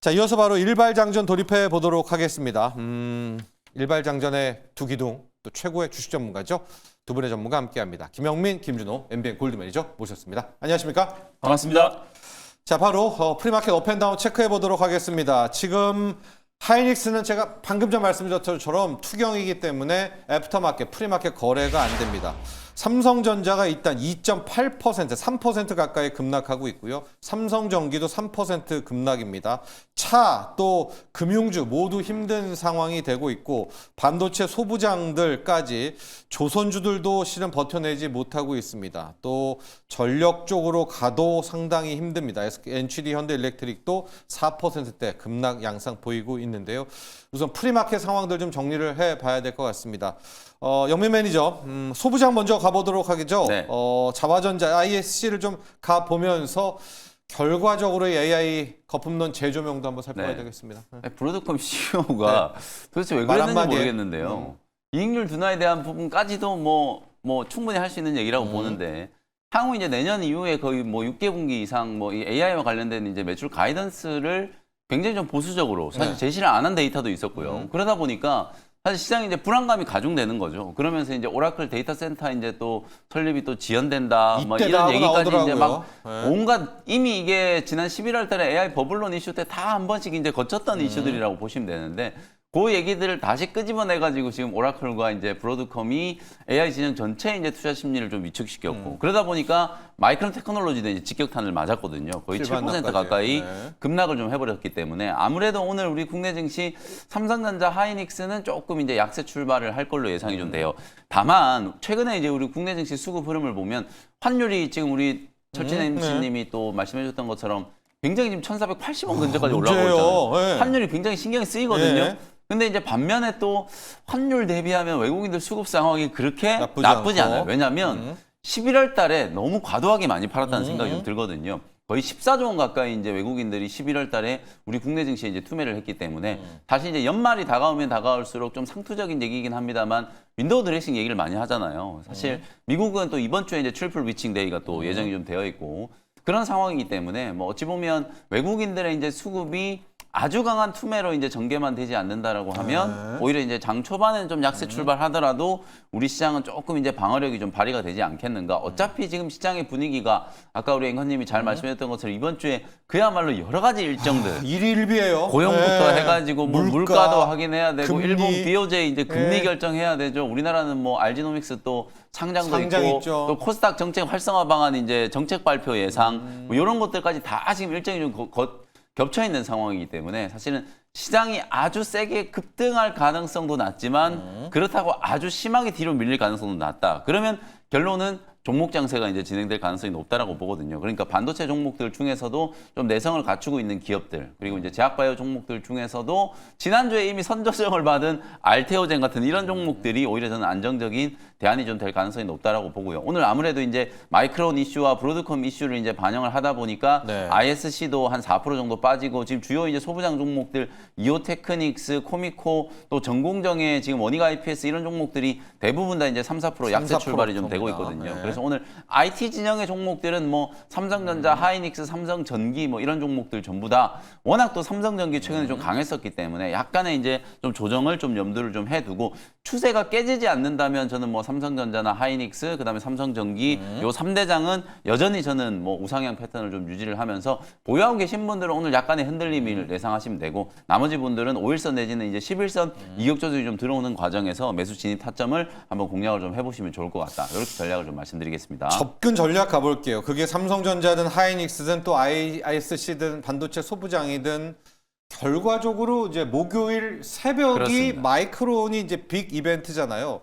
자, 이어서 바로 일발장전 돌입해 보도록 하겠습니다. 일발장전의 두 기둥, 또 최고의 주식 전문가죠. 두 분의 전문가 함께합니다. 김영민, 김준호, MBN 골드매니저 모셨습니다. 안녕하십니까? 반갑습니다. 자, 바로 프리마켓 업앤다운 체크해 보도록 하겠습니다. 지금 하이닉스는 제가 방금 전 말씀드렸던 것처럼 투경이기 때문에 애프터마켓, 프리마켓 거래가 안 됩니다. 삼성전자가 일단 2.8%, 3% 가까이 급락하고 있고요. 삼성전기도 3% 급락입니다. 차, 또 금융주 모두 힘든 상황이 되고 있고 반도체 소부장들까지 조선주들도 실은 버텨내지 못하고 있습니다. 또 전력 쪽으로 가도 상당히 힘듭니다. NCD 현대일렉트릭도 4%대 급락 양상 보이고 있는데요. 우선 프리마켓 상황들 좀 정리를 해봐야 될 것 같습니다. 영민 매니저, 소부장 먼저 가보도록 하겠죠. 네. 자화전자 ISC를 좀 가보면서 결과적으로 AI 거품론 재조명도 한번 살펴봐야 네. 되겠습니다. 브로드컴 CEO가 도대체 왜 그랬는지 한마디에. 모르겠는데요. 이익률 둔화에 대한 부분까지도 뭐 충분히 할 수 있는 얘기라고 보는데 향후 이제 내년 이후에 거의 뭐 6개 분기 이상 뭐 이 AI와 관련된 이제 매출 가이던스를 굉장히 좀 보수적으로 사실 네. 제시를 안 한 데이터도 있었고요. 그러다 보니까 사실 시장이 이제 불안감이 가중되는 거죠. 그러면서 이제 오라클 데이터 센터 이제 또 설립이 또 지연된다. 뭐 이때 이런 나오고 얘기까지 이제 막 나오더라고요. 네. 온갖 이미 이게 지난 11월 달에 AI 버블론 이슈 때 다 한 번씩 이제 거쳤던 이슈들이라고 보시면 되는데 그 얘기들을 다시 끄집어내 가지고 지금 오라클과 이제 브로드컴이 AI 진영 전체 이제 투자 심리를 좀 위축시켰고 그러다 보니까 마이크론 테크놀로지도 이제 직격탄을 맞았거든요. 거의 7% 가까이 네. 급락을 좀 해버렸기 때문에 아무래도 오늘 우리 국내 증시 삼성전자, 하이닉스는 조금 이제 약세 출발을 할 걸로 예상이 좀 돼요. 다만 최근에 이제 우리 국내 증시 수급 흐름을 보면 환율이 지금 우리 철진 MC님이 또 말씀해주셨던 것처럼 굉장히 지금 1,480원 근처까지 올라가고 문제예요. 있잖아요. 네. 환율이 굉장히 신경이 쓰이거든요. 네. 근데 이제 반면에 또 환율 대비하면 외국인들 수급 상황이 그렇게 나쁘지 나쁘지 않고. 않아요. 왜냐하면 11월 달에 너무 과도하게 많이 팔았다는 생각이 좀 들거든요. 거의 14조 원 가까이 이제 외국인들이 11월 달에 우리 국내 증시에 이제 투매를 했기 때문에 다시 이제 연말이 다가오면 다가올수록 좀 상투적인 얘기이긴 합니다만 윈도우 드레싱 얘기를 많이 하잖아요. 사실 미국은 또 이번 주에 이제 트리플 비칭 데이가 또 예정이 좀 되어 있고 그런 상황이기 때문에 뭐 어찌 보면 외국인들의 이제 수급이 아주 강한 투매로 이제 전개만 되지 않는다라고 하면 오히려 이제 장 초반에는 좀 약세 출발하더라도 우리 시장은 조금 이제 방어력이 좀 발휘가 되지 않겠는가. 어차피 지금 시장의 분위기가 아까 우리 앵커님이 잘 말씀했던 것처럼 이번 주에 그야말로 여러 가지 일정들 일일비예요. 고용부터 네. 해가지고 뭐 물가도 확인해야 되고 금리. 일본 BOJ 이제 금리 네. 결정해야 되죠. 우리나라는 뭐 알지노믹스 또 상장 있죠. 또 코스닥 정책 활성화 방안 이제 정책 발표 예상 뭐 이런 것들까지 다 지금 일정이 좀 겹쳐 있는 상황이기 때문에 사실은 시장이 아주 세게 급등할 가능성도 낮지만 그렇다고 아주 심하게 뒤로 밀릴 가능성도 낮다. 그러면 결론은 종목 장세가 이제 진행될 가능성이 높다라고 보거든요. 그러니까 반도체 종목들 중에서도 좀 내성을 갖추고 있는 기업들 그리고 이제 제약바이오 종목들 중에서도 지난주에 이미 선조정을 받은 알테오젠 같은 이런 종목들이 오히려 저는 안정적인 대안이 좀 될 가능성이 높다라고 보고요. 오늘 아무래도 이제 마이크론 이슈와 브로드컴 이슈를 이제 반영을 하다 보니까 네. ISC도 한 4% 정도 빠지고 지금 주요 이제 소부장 종목들 이오테크닉스, 코미코 또 전공정의 지금 원익 IPS 이런 종목들이 대부분 다 이제 3, 4% 약세 3, 4% 출발이 좀 되고 정도다. 있거든요. 네. 그래서 오늘 IT 진영의 종목들은 뭐 삼성전자, 하이닉스, 삼성전기 뭐 이런 종목들 전부 다 워낙 또 삼성전기 최근에 좀 강했었기 때문에 약간의 이제 좀 조정을 좀 염두를 좀 해두고 추세가 깨지지 않는다면 저는 뭐 삼성전자나 하이닉스 그다음에 삼성전기 요 3대장은 여전히 저는 뭐 우상향 패턴을 좀 유지를 하면서 보유하고 계신 분들은 오늘 약간의 흔들림을 예상하시면 되고 나머지 분들은 5일선 내지는 이제 11선 이격 조정이 좀 들어오는 과정에서 매수 진입 타점을 한번 공략을 좀 해보시면 좋을 것 같다. 이렇게 전략을 좀 말씀드리겠습니다. 접근 전략 가볼게요. 그게 삼성전자든 하이닉스든 또 ISC든 반도체 소부장이든 결과적으로 이제 목요일 새벽이 그렇습니다. 마이크론이 이제 빅 이벤트잖아요.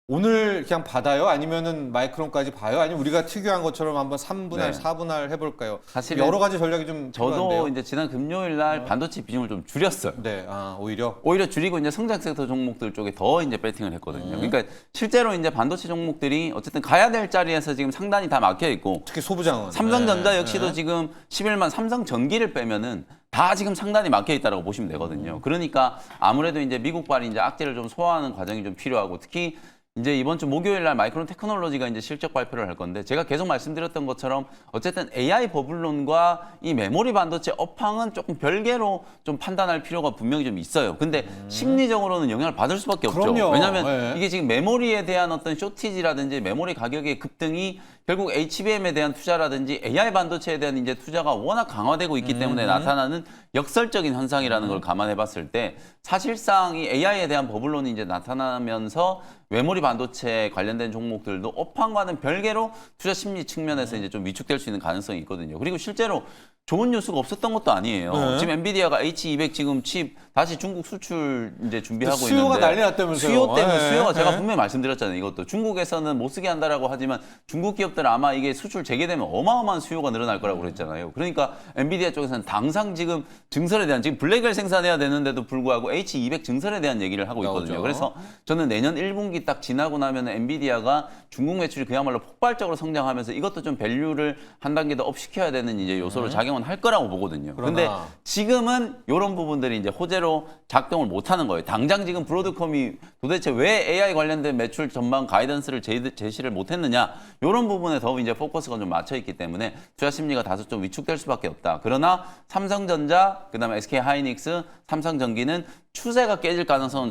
오늘 그냥 받아요? 아니면은 마이크론까지 봐요? 아니면 우리가 특유한 것처럼 한번 3분할, 네. 4분할 해볼까요? 사실은 여러 가지 전략이 좀 저도 필요한데요. 이제 지난 금요일 날 반도체 비중을 좀 줄였어요. 네, 오히려 오히려 줄이고 이제 성장 섹터 종목들 쪽에 더 이제 배팅을 했거든요. 그러니까 실제로 이제 반도체 종목들이 어쨌든 가야 될 자리에서 지금 상단이 다 막혀 있고 특히 소부장은 삼성전자 네, 역시도 네. 지금 11만 삼성전기를 빼면은 다 지금 상단이 막혀 있다라고 보시면 되거든요. 그러니까 아무래도 이제 미국발 이제 악재를 좀 소화하는 과정이 좀 필요하고 특히 이제 이번 주 목요일 날 마이크론 테크놀로지가 이제 실적 발표를 할 건데 제가 계속 말씀드렸던 것처럼 어쨌든 AI 버블론과 이 메모리 반도체 업황은 조금 별개로 좀 판단할 필요가 분명히 좀 있어요. 근데 심리적으로는 영향을 받을 수밖에 없죠. 그럼요. 왜냐하면 네. 이게 지금 메모리에 대한 어떤 쇼티지라든지 메모리 가격의 급등이 결국 HBM에 대한 투자라든지 AI 반도체에 대한 이제 투자가 워낙 강화되고 있기 때문에 나타나는 역설적인 현상이라는 걸 감안해 봤을 때 사실상 이 AI에 대한 버블론이 이제 나타나면서 메모리 반도체 관련된 종목들도 업황과는 별개로 투자 심리 측면에서 이제 좀 위축될 수 있는 가능성이 있거든요. 그리고 실제로 좋은 뉴스가 없었던 것도 아니에요. 네. 지금 엔비디아가 H200 지금 칩 다시 중국 수출 이제 준비하고 수요가 있는데 난리 났다면서요. 수요 때문에 네. 수요가 제가 네. 분명히 말씀드렸잖아요. 이것도 중국에서는 못 쓰게 한다라고 하지만 중국 기업들은 아마 이게 수출 재개되면 어마어마한 수요가 늘어날 거라고 그랬잖아요. 그러니까 엔비디아 쪽에서는 당장 지금 증설에 대한 지금 블랙을 생산해야 되는데도 불구하고 H200 증설에 대한 얘기를 하고 있거든요. 나오죠. 그래서 저는 내년 1분기 딱 지나고 나면 엔비디아가 중국 매출이 그야말로 폭발적으로 성장하면서 이것도 좀 밸류를 한 단계 더 업시켜야 되는 이제 요소로 작용은 할 거라고 보거든요. 그런데 그러나. 지금은 이런 부분들이 이제 호재로 작동을 못 하는 거예요. 당장 지금 브로드컴이 도대체 왜 AI 관련된 매출 전망 가이던스를 제시를 못 했느냐. 이런 부분에 더 이제 포커스가 좀 맞춰 있기 때문에 투자 심리가 다소 좀 위축될 수밖에 없다. 그러나 삼성전자, 그다음에 SK하이닉스, 삼성전기는 추세가 깨질 가능성은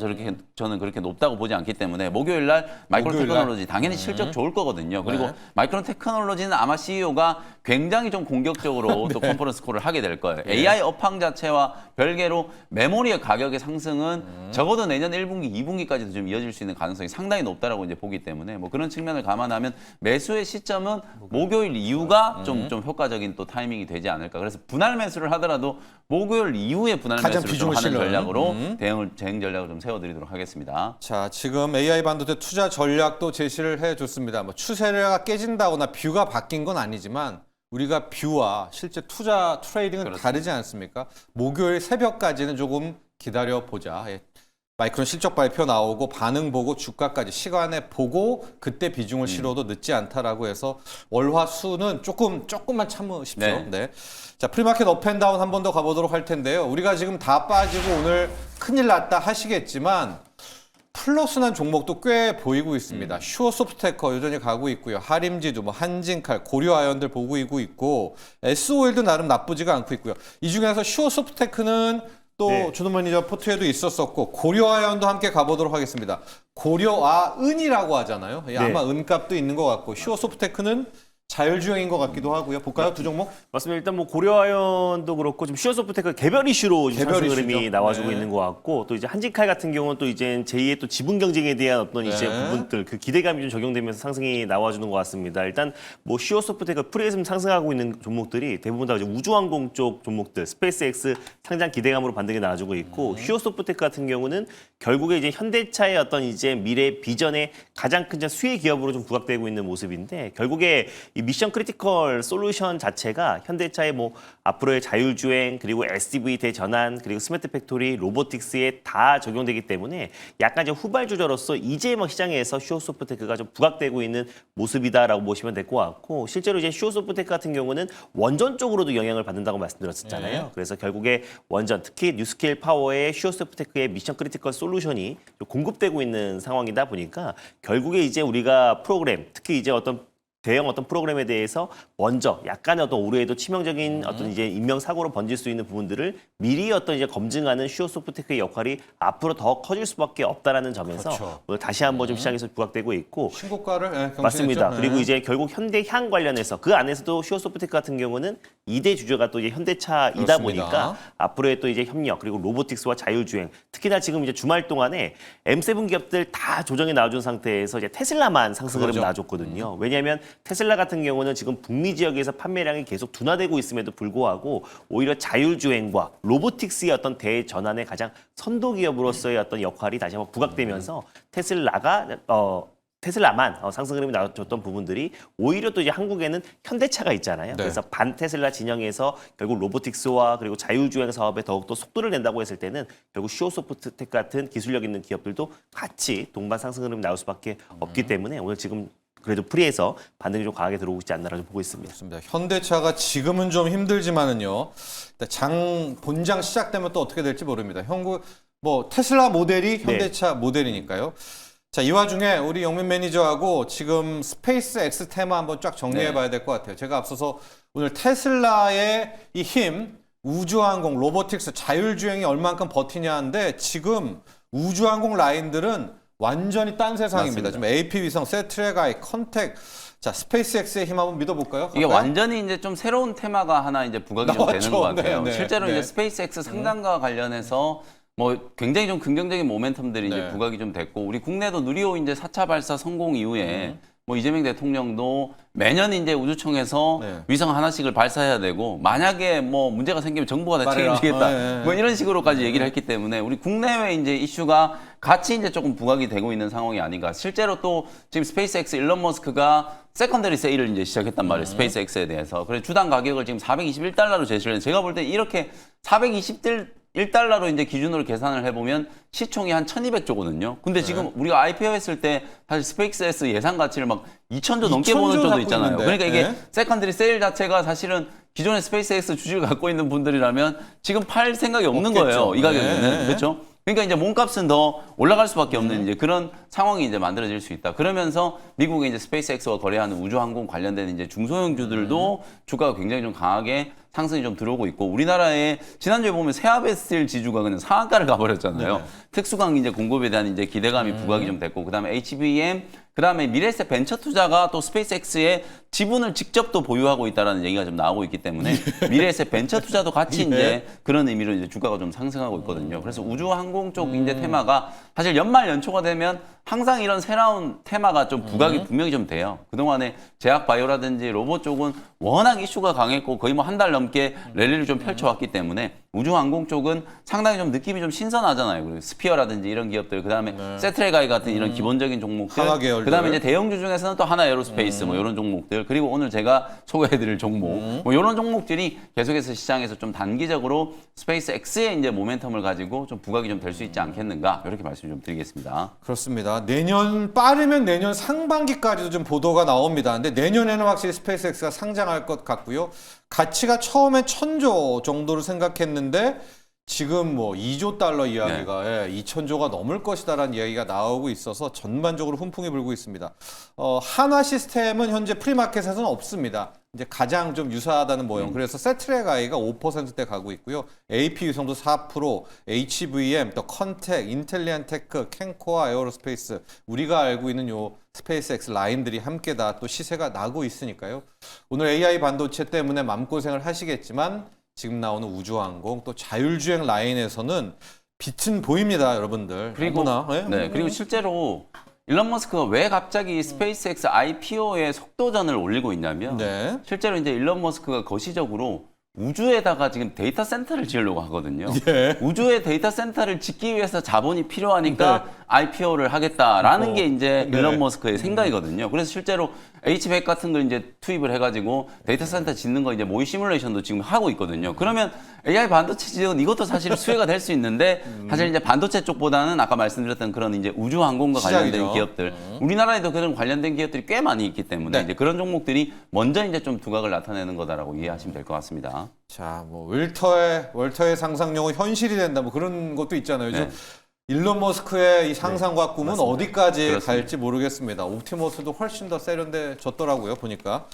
저는 그렇게 높다고 보지 않기 때문에 목요일 날 마이크론 목요일 날? 테크놀로지 당연히 실적 좋을 거거든요. 그리고 네. 마이크론 테크놀로지는 아마 CEO가 굉장히 좀 공격적으로 또 컨퍼런스 콜을 하게 될 거예요. 네. AI 업황 자체와 별개로 메모리의 가격의 상승은 적어도 내년 1분기, 2분기까지도 좀 이어질 수 있는 가능성이 상당히 높다라고 이제 보기 때문에 뭐 그런 측면을 감안하면 매수의 시점은 목요일 이후가 좀 효과적인 또 타이밍이 되지 않을까. 그래서 분할 매수를 하더라도 목요일 이후에 분할 가장 매수를 좀 비중을 하는 실는. 전략으로 대응 전략을 좀 세워드리도록 하겠습니다. 자, 지금 AI 반도체 투자 전략도 제시를 해줬습니다. 뭐 추세가 깨진다거나 뷰가 바뀐 건 아니지만 우리가 뷰와 실제 투자 트레이딩은 그렇습니다. 다르지 않습니까? 목요일 새벽까지는 조금 기다려 보자. 예. 마이크론 실적 발표 나오고 반응 보고 주가까지 시간에 보고 그때 비중을 실어도 늦지 않다라고 해서 월화수는 조금만 참으십시오. 네. 네. 자, 프리마켓 업앤다운 한 번 더 가보도록 할 텐데요. 우리가 지금 다 빠지고 오늘 큰일 났다 하시겠지만 플러스 난 종목도 꽤 보이고 있습니다. 슈어소프트테커 여전히 가고 있고요. 하림지두, 뭐 한진칼, 고려아연들 보고 있고 SOL도 나름 나쁘지가 않고 있고요. 이 중에서 슈어소프트테크는 또 네. 준호 매니저 포트에도 있었었고 고려아연도 함께 가보도록 하겠습니다. 고려아은이라고 하잖아요. 예, 아마 은값도 있는 것 같고 슈어소프트테크는 자율주행인 것 같기도 하고요. 볼까요? 두 종목? 맞습니다. 일단 뭐 고려아연도 그렇고 지금 슈어소프트테크 개별 이슈로 지금 개별 상승 흐름이 이슈죠. 나와주고 네. 있는 것 같고 또 이제 한진칼 같은 경우는 또 이제 제2의 또 지분 경쟁에 대한 어떤 이제 네. 부분들 그 기대감이 좀 적용되면서 상승이 나와주는 것 같습니다. 일단 뭐 슈어소프트테크 프리즘 상승하고 있는 종목들이 대부분 다 이제 우주항공 쪽 종목들 스페이스X 상장 기대감으로 반등이 나와주고 있고 슈어소프트테크 같은 경우는 결국에 이제 현대차의 어떤 이제 미래 비전의 가장 큰 수혜 기업으로 좀 부각되고 있는 모습인데 결국에 이 미션 크리티컬 솔루션 자체가 현대차의 뭐 앞으로의 자율주행 그리고 SDV 대전환 그리고 스마트 팩토리 로보틱스에 다 적용되기 때문에 약간 이제 후발주자로서 이제 뭐 시장에서 슈어소프트테크가 좀 부각되고 있는 모습이다라고 보시면 될 것 같고 실제로 이제 슈어소프트테크 같은 경우는 원전 쪽으로도 영향을 받는다고 말씀드렸었잖아요. 네. 그래서 결국에 원전 특히 뉴스케일 파워의 슈어소프트테크의 미션 크리티컬 솔루션이 공급되고 있는 상황이다 보니까 결국에 이제 우리가 프로그램 특히 이제 어떤 대형 어떤 프로그램에 대해서 먼저 약간의 어떤 오류에도 치명적인 어떤 이제 인명 사고로 번질 수 있는 부분들을 미리 어떤 이제 검증하는 슈어소프트테크의 역할이 앞으로 더 커질 수밖에 없다라는 점에서 그렇죠. 오늘 다시 한번 좀 시장에서 부각되고 있고 신고가를 경신했죠. 맞습니다. 네. 그리고 이제 결국 현대향 관련해서 그 안에서도 슈어소프트테크 같은 경우는 2대 주주가 또 이제 현대차이다 그렇습니다. 보니까 앞으로의 또 이제 협력 그리고 로보틱스와 자율주행 특히나 지금 이제 주말 동안에 M7 기업들 다 조정이 나와준 상태에서 이제 테슬라만 상승 흐름 그거죠. 나와줬거든요. 왜냐하면 테슬라 같은 경우는 지금 북미 지역에서 판매량이 계속 둔화되고 있음에도 불구하고 오히려 자율주행과 로보틱스의 어떤 대전환의 가장 선도 기업으로서의 어떤 역할이 다시 한번 부각되면서 테슬라만 상승 흐름이 나왔던 부분들이 오히려 또 이제 한국에는 현대차가 있잖아요. 네. 그래서 반 테슬라 진영에서 결국 로보틱스와 그리고 자율주행 사업에 더욱더 속도를 낸다고 했을 때는 결국 슈어소프트테크 같은 기술력 있는 기업들도 같이 동반 상승 흐름이 나올 수밖에 없기 때문에 오늘 지금 그래도 프리에서 반등이 좀 강하게 들어오고 있지 않나라고 보고 있습니다. 그렇습니다. 현대차가 지금은 좀 힘들지만은요. 본장 시작되면 또 어떻게 될지 모릅니다. 뭐 테슬라 모델이 현대차 모델이니까요. 자, 이 와중에 우리 영민 매니저하고 지금 스페이스 X 테마 한번 쫙 정리해 봐야 될 것 같아요. 제가 앞서서 오늘 테슬라의 이 힘, 우주항공, 로보틱스, 자율주행이 얼만큼 버티냐인데 지금 우주항공 라인들은 완전히 딴 세상입니다. 맞습니다. 지금 AP 위성, 세트랙아이, 컨택, 자, 스페이스 X의 힘 한번 믿어볼까요? 이게 완전히 이제 좀 새로운 테마가 하나 이제 부각이 좀 되는 나왔죠. 것 같아요. 네, 네, 실제로 네. 이제 스페이스X 상장과 관련해서 뭐 굉장히 좀 긍정적인 모멘텀들이 이제 네. 부각이 좀 됐고 우리 국내도 누리호 이제 4차 발사 성공 이후에 뭐 이재명 대통령도 매년 이제 우주청에서 네. 위성 하나씩을 발사해야 되고 만약에 뭐 문제가 생기면 정부가 다 말해라. 책임지겠다. 네, 네. 뭐 이런 식으로까지 얘기를 했기 때문에 우리 국내외 이제 이슈가 같이 이제 조금 부각이 되고 있는 상황이 아닌가. 실제로 또 지금 스페이스X 일론 머스크가 세컨더리 세일을 이제 시작했단 말이에요. 스페이스X에 대해서. 그래서 주당 가격을 지금 421달러로 제시를 했는데 제가 볼 때 이렇게 421달러로 이제 기준으로 계산을 해보면 시총이 한 1200조거든요. 근데 지금 우리가 IPO 했을 때 사실 스페이스X 예상 가치를 막 2000조 넘게 2000조 보는 조도 갖고 있잖아요. 있는데. 그러니까 이게 네. 세컨더리 세일 자체가 사실은 기존의 스페이스X 주식을 갖고 있는 분들이라면 지금 팔 생각이 없는 없겠죠. 거예요. 이 가격에는. 네. 그렇죠? 그러니까 이제 몸값은 더 올라갈 수밖에 없는 이제 그런 상황이 이제 만들어질 수 있다. 그러면서 미국의 이제 스페이스X와 거래하는 우주항공 관련된 이제 중소형주들도 주가가 굉장히 좀 강하게 상승이 좀 들어오고 있고 우리나라에 지난주에 보면 세아베스틸 지주가 그냥 상한가를 가버렸잖아요. 네. 특수강 이제 공급에 대한 이제 기대감이 부각이 좀 됐고 그다음에 HBM 그다음에 미래에셋 벤처 투자가 또 스페이스X의 지분을 직접 또 보유하고 있다라는 얘기가 좀 나오고 있기 때문에 미래에셋 벤처 투자도 같이 이제 그런 의미로 이제 주가가 좀 상승하고 있거든요. 그래서 우주항공 쪽 이제 테마가 사실 연말 연초가 되면 항상 이런 새로운 테마가 좀 부각이 분명히 좀 돼요. 그동안에 제약바이오라든지 로봇 쪽은 워낙 이슈가 강했고 거의 뭐 한 달 넘게 랠리를 좀 펼쳐왔기 때문에 우주항공 쪽은 상당히 좀 느낌이 좀 신선하잖아요. 그리고 스피어라든지 이런 기업들, 그다음에 세트레가이 같은 이런 기본적인 종목들, 하나 계열들. 그다음에 이제 대형주 중에서는 또 하나 에어로스페이스 뭐 이런 종목들, 그리고 오늘 제가 소개해드릴 종목, 뭐 이런 종목들이 계속해서 시장에서 좀 단기적으로 스페이스 X의 이제 모멘텀을 가지고 좀 부각이 좀 될 수 있지 않겠는가 이렇게 말씀 좀 드리겠습니다. 그렇습니다. 내년 빠르면 내년 상반기까지도 좀 보도가 나옵니다. 근데 내년에는 확실히 스페이스X가 상장할 것 같고요. 가치가 처음엔 1000조 정도로 생각했는데 지금 뭐 2조 달러 이야기가 2000조가 넘을 것이다라는 이야기가 나오고 있어서 전반적으로 훈풍이 불고 있습니다. 한화 시스템은 현재 프리마켓에서는 없습니다. 이제 가장 좀 유사하다는 모형. 그래서 세트레가이가 5%대 가고 있고요. AP 위성도 4%, HVM, 또 컨텍, 인텔리안 테크, 캔코아, 에어로스페이스 우리가 알고 있는 요 스페이스X 라인들이 함께 다 또 시세가 나고 있으니까요. 오늘 AI 반도체 때문에 마음고생을 하시겠지만 지금 나오는 우주항공 또 자율주행 라인에서는 빛은 보입니다, 여러분들. 그리고 너무나, 네, 그리고 실제로 일론 머스크가 왜 갑자기 스페이스X IPO의 속도전을 올리고 있냐면 네. 실제로 이제 일론 머스크가 거시적으로 우주에다가 지금 데이터 센터를 지으려고 하거든요. 예. 우주에 데이터 센터를 짓기 위해서 자본이 필요하니까 IPO를 하겠다라는 게 이제 네. 일론 머스크의 생각이거든요. 그래서 실제로 H100 같은 걸 이제 투입을 해가지고 데이터 센터 짓는 거 이제 모의 시뮬레이션도 지금 하고 있거든요. 그러면 AI 반도체 지역은 이것도 사실 수혜가 될 수 있는데 사실 이제 반도체 쪽보다는 아까 말씀드렸던 그런 이제 우주 항공과 관련된 시작이죠. 기업들, 우리나라에도 그런 관련된 기업들이 꽤 많이 있기 때문에 네. 이제 그런 종목들이 먼저 이제 좀 두각을 나타내는 거다라고 이해하시면 될 것 같습니다. 자, 뭐 월터의 상상력은 현실이 된다. 뭐 그런 것도 있잖아요. 요즘 네. 일론 머스크의 이 상상과 꿈은 맞습니다. 어디까지 그렇습니다. 갈지 모르겠습니다. 옵티머스도 훨씬 더 세련돼졌더라고요, 보니까.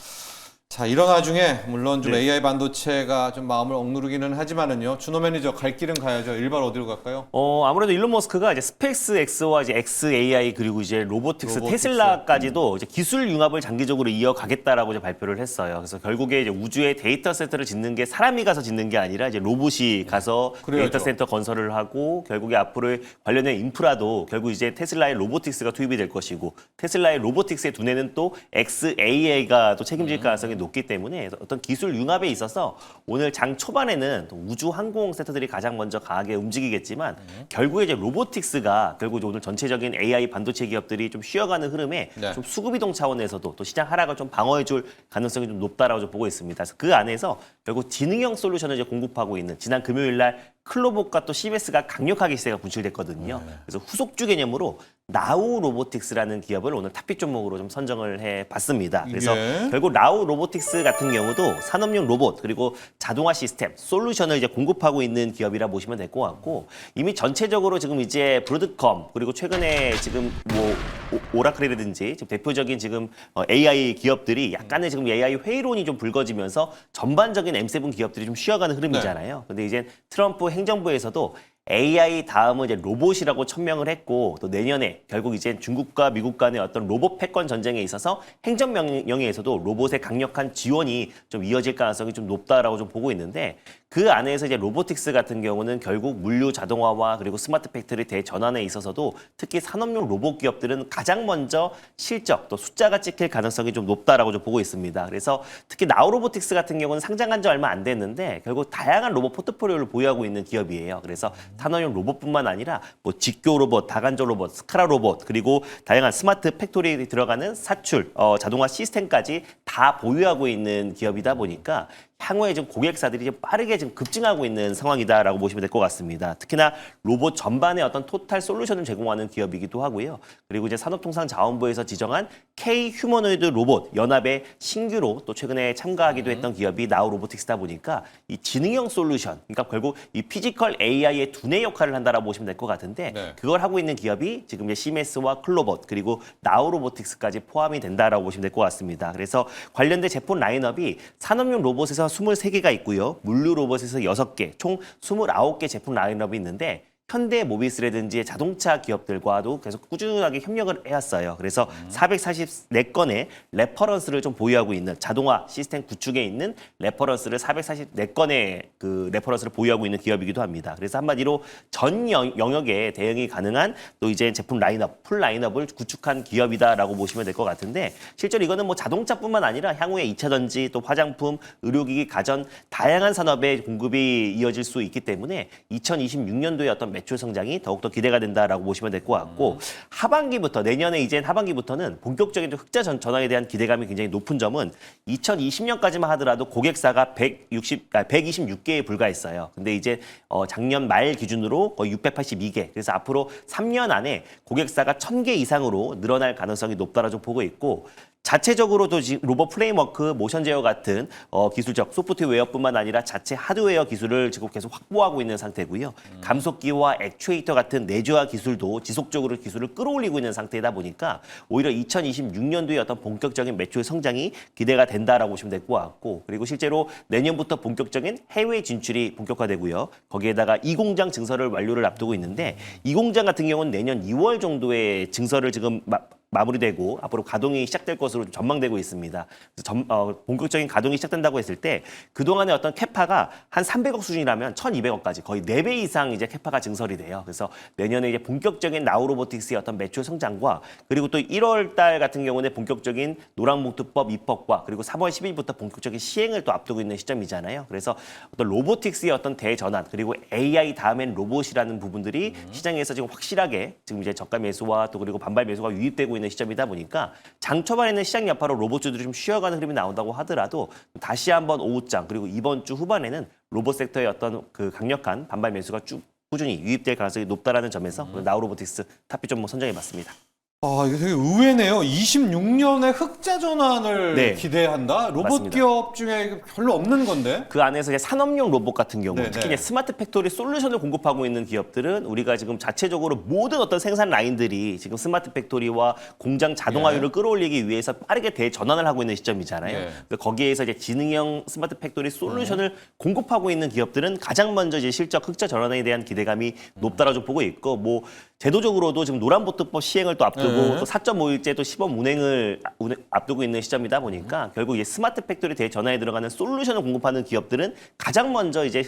자, 이런 와중에 물론 좀 네. AI 반도체가 좀 마음을 억누르기는 하지만은요. 준호 매니저 갈 길은 가야죠. 일발 어디로 갈까요? 아무래도 일론 머스크가 이제 스페이스X와 이제 XAI 그리고 이제 로보틱스, 테슬라까지도 이제 기술 융합을 장기적으로 이어가겠다라고 이제 발표를 했어요. 그래서 결국에 이제 우주에 데이터 센터를 짓는 게 사람이 가서 짓는 게 아니라 이제 로봇이 가서 그래야죠. 데이터 센터 건설을 하고 결국에 앞으로의 관련된 인프라도 결국 이제 테슬라의 로보틱스가 투입이 될 것이고 테슬라의 로보틱스의 두뇌는 또 XAI가 또 책임질 가능성이 높기 때문에 어떤 기술 융합에 있어서 오늘 장 초반에는 또 우주 항공 섹터들이 가장 먼저 강하게 움직이겠지만 결국에 이제 로보틱스가 결국 이제 오늘 전체적인 AI 반도체 기업들이 좀 쉬어가는 흐름에 네. 좀 수급 이동 차원에서도 또 시장 하락을 좀 방어해줄 가능성이 좀 높다라고 좀 보고 있습니다. 그래서 그 안에서 결국 지능형 솔루션을 이제 공급하고 있는 지난 금요일 날 클로봇과 또 CMS가 강력하게 시세가 분출됐거든요. 그래서 후속주 개념으로 나우 로보틱스라는 기업을 오늘 탑픽 종목으로 좀 선정을 해봤습니다. 그래서 예. 결국 나우 로보틱스 같은 경우도 산업용 로봇 그리고 자동화 시스템, 솔루션을 이제 공급하고 있는 기업이라 보시면 될 것 같고 이미 전체적으로 지금 이제 브로드컴 그리고 최근에 지금 뭐 오라클이라든지 지금 대표적인 지금 AI 기업들이 약간의 지금 AI 회의론이 좀 불거지면서 전반적인 M7 기업들이 좀 쉬어가는 흐름이잖아요. 근데 이제 트럼프 행정부에서도 AI 다음은 이제 로봇이라고 천명을 했고 또 내년에 결국 이제 중국과 미국 간의 어떤 로봇 패권 전쟁에 있어서 행정명령에서도 로봇의 강력한 지원이 좀 이어질 가능성이 좀 높다라고 좀 보고 있는데 그 안에서 이제 로보틱스 같은 경우는 결국 물류 자동화와 그리고 스마트 팩토리 대전환에 있어서도 특히 산업용 로봇 기업들은 가장 먼저 실적 또 숫자가 찍힐 가능성이 좀 높다라고 좀 보고 있습니다. 그래서 특히 나우로보틱스 같은 경우는 상장한 지 얼마 안 됐는데 결국 다양한 로봇 포트폴리오를 보유하고 있는 기업이에요. 그래서 산업용 로봇뿐만 아니라 뭐 직교 로봇, 다간조 로봇, 스카라 로봇 그리고 다양한 스마트 팩토리에 들어가는 사출, 자동화 시스템까지 다 보유하고 있는 기업이다 보니까 향후에 지금 고객사들이 좀 빠르게 지금 급증하고 있는 상황이다라고 보시면 될 것 같습니다. 특히나 로봇 전반의 어떤 토탈 솔루션을 제공하는 기업이기도 하고요. 그리고 이제 산업통상자원부에서 지정한 K 휴머노이드 로봇 연합의 신규로 또 최근에 참가하기도 했던 기업이 나우 로보틱스다 보니까 이 지능형 솔루션, 그러니까 결국 이 피지컬 AI의 두뇌 역할을 한다라고 보시면 될 것 같은데 네. 그걸 하고 있는 기업이 지금 이제 CMS와 클로봇 그리고 나우 로보틱스까지 포함이 된다라고 보시면 될 것 같습니다. 그래서 관련된 제품 라인업이 산업용 로봇에서 23개가 있고요. 물류 로봇에서 6개, 총 29개 제품 라인업이 있는데 현대 모비스라든지 자동차 기업들과도 계속 꾸준하게 협력을 해왔어요. 그래서 444건의 레퍼런스를 좀 보유하고 있는 자동화 시스템 구축에 있는 레퍼런스를 444건의 그 레퍼런스를 보유하고 있는 기업이기도 합니다. 그래서 한마디로 전 영역에 대응이 가능한 또 이제 제품 라인업, 풀 라인업을 구축한 기업이다라고 보시면 될 것 같은데 실제로 이거는 뭐 자동차뿐만 아니라 향후에 2차 전지 또 화장품, 의료기기, 가전 다양한 산업의 공급이 이어질 수 있기 때문에 2026년도에 어떤 매출 성장이 더욱더 기대가 된다라고 보시면 될 것 같고 하반기부터 내년에 이제 하반기부터는 본격적인 흑자 전환에 대한 기대감이 굉장히 높은 점은 2020년까지만 하더라도 고객사가 126개에 불과했어요. 근데 이제 작년 말 기준으로 거의 682개. 그래서 앞으로 3년 안에 고객사가 1000개 이상으로 늘어날 가능성이 높다라고 좀 보고 있고 자체적으로도 지금 로봇 프레임워크, 모션 제어 같은 기술적 소프트웨어뿐만 아니라 자체 하드웨어 기술을 지금 계속 확보하고 있는 상태고요. 감속기와 액추에이터 같은 내재화 기술도 지속적으로 기술을 끌어올리고 있는 상태이다 보니까 오히려 2026년도에 어떤 본격적인 매출 성장이 기대가 된다라고 보시면 될 것 같고 그리고 실제로 내년부터 본격적인 해외 진출이 본격화되고요. 거기에다가 이 공장 증설을 완료를 앞두고 있는데 이 공장 같은 경우는 내년 2월 정도에 증설을 지금 마무리되고 앞으로 가동이 시작될 것으로 전망되고 있습니다. 그래서 본격적인 가동이 시작된다고 했을 때 그동안의 어떤 캐파가 한 300억 수준이라면 1,200억까지 거의 4배 이상 이제 캐파가 증설이 돼요. 그래서 내년에 이제 본격적인 나우로보틱스의 어떤 매출 성장과 그리고 또 1월 달 같은 경우는 본격적인 노란봉투법 입법과 그리고 3월 10일부터 본격적인 시행을 또 앞두고 있는 시점이잖아요. 그래서 어떤 로보틱스의 어떤 대전환 그리고 AI 다음엔 로봇이라는 부분들이 시장에서 지금 확실하게 지금 이제 저가 매수와 또 그리고 반발 매수가 유입되고 있는 시점이다 보니까 장 초반에는 시장 여파로 로봇주들이 좀 쉬어가는 흐름이 나온다고 하더라도 다시 한번 오후장 그리고 이번 주 후반에는 로봇 섹터의 어떤 그 강력한 반발 매수가 쭉 꾸준히 유입될 가능성이 높다라는 점에서 오늘 나우로보틱스 탑픽 종목 선정해봤습니다. 아, 이게 되게 의외네요. 26년에 흑자 전환을 네. 기대한다? 로봇 맞습니다. 기업 중에 별로 없는 건데? 그 안에서 이제 산업용 로봇 같은 경우 네네. 특히 이제 스마트 팩토리 솔루션을 공급하고 있는 기업들은 우리가 지금 자체적으로 모든 어떤 생산 라인들이 지금 스마트 팩토리와 공장 자동화율을 끌어올리기 위해서 빠르게 대전환을 하고 있는 시점이잖아요. 예. 그래서 거기에서 이제 지능형 스마트 팩토리 솔루션을 공급하고 있는 기업들은 가장 먼저 이제 실적 흑자 전환에 대한 기대감이 높다라고 좀 보고 있고 뭐 제도적으로도 지금 노란보트법 시행을 또 앞두고 또 4.5일째 또 시범 운행을 앞두고 있는 시점이다 보니까 결국 이제 스마트 팩토리 대전환에 들어가는 솔루션을 공급하는 기업들은 가장 먼저 이제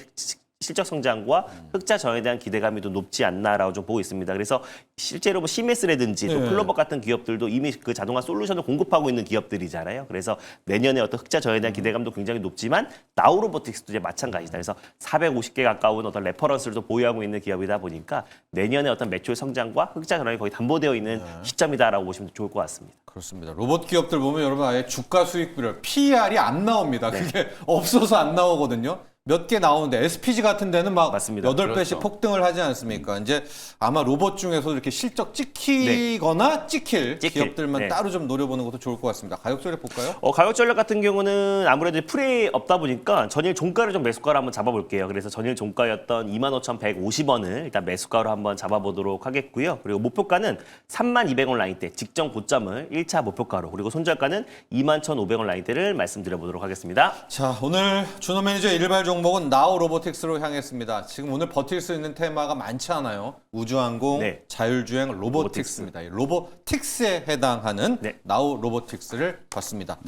실적 성장과 흑자 전환에 대한 기대감이 더 높지 않나라고 좀 보고 있습니다. 그래서 실제로 뭐 CMS라든지 또 네. 클로버 같은 기업들도 이미 그 자동화 솔루션을 공급하고 있는 기업들이잖아요. 그래서 내년에 어떤 흑자 전환에 대한 기대감도 굉장히 높지만 나우로보틱스도 이제 마찬가지다. 그래서 450개 가까운 어떤 레퍼런스를 또 보유하고 있는 기업이다 보니까 내년에 어떤 매출 성장과 흑자 전환이 거의 담보되어 있는 시점이다라고 보시면 좋을 것 같습니다. 그렇습니다. 로봇 기업들 보면 여러분 아예 주가 수익비를 PER이 안 나옵니다. 그게 없어서 안 나오거든요. 몇 개 나오는데 SPG 같은 데는 막 맞습니다. 8배씩 그렇죠. 폭등을 하지 않습니까? 이제 아마 로봇 중에서도 이렇게 실적 찍히거나 찍힐 기업들만 네. 따로 좀 노려보는 것도 좋을 것 같습니다. 가격 조례 볼까요? 가격 전략 같은 경우는 아무래도 풀이 없다 보니까 전일 종가를 좀 매수가로 한번 잡아볼게요. 그래서 전일 종가였던 25,150원을 일단 매수가로 한번 잡아보도록 하겠고요. 그리고 목표가는 32,200원 라인대 직전 고점을 1차 목표가로, 그리고 손절가는 21,500원 라인대를 말씀드려보도록 하겠습니다. 자, 오늘 준호 매니저의 일발 종목은 나우 로보틱스로 향했습니다. 지금 오늘 버틸 수 있는 테마가 많지 않아요. 우주항공, 네. 자율주행, 로보틱스입니다. 이 로보틱스에 해당하는 네. 나우 로보틱스를 봤습니다.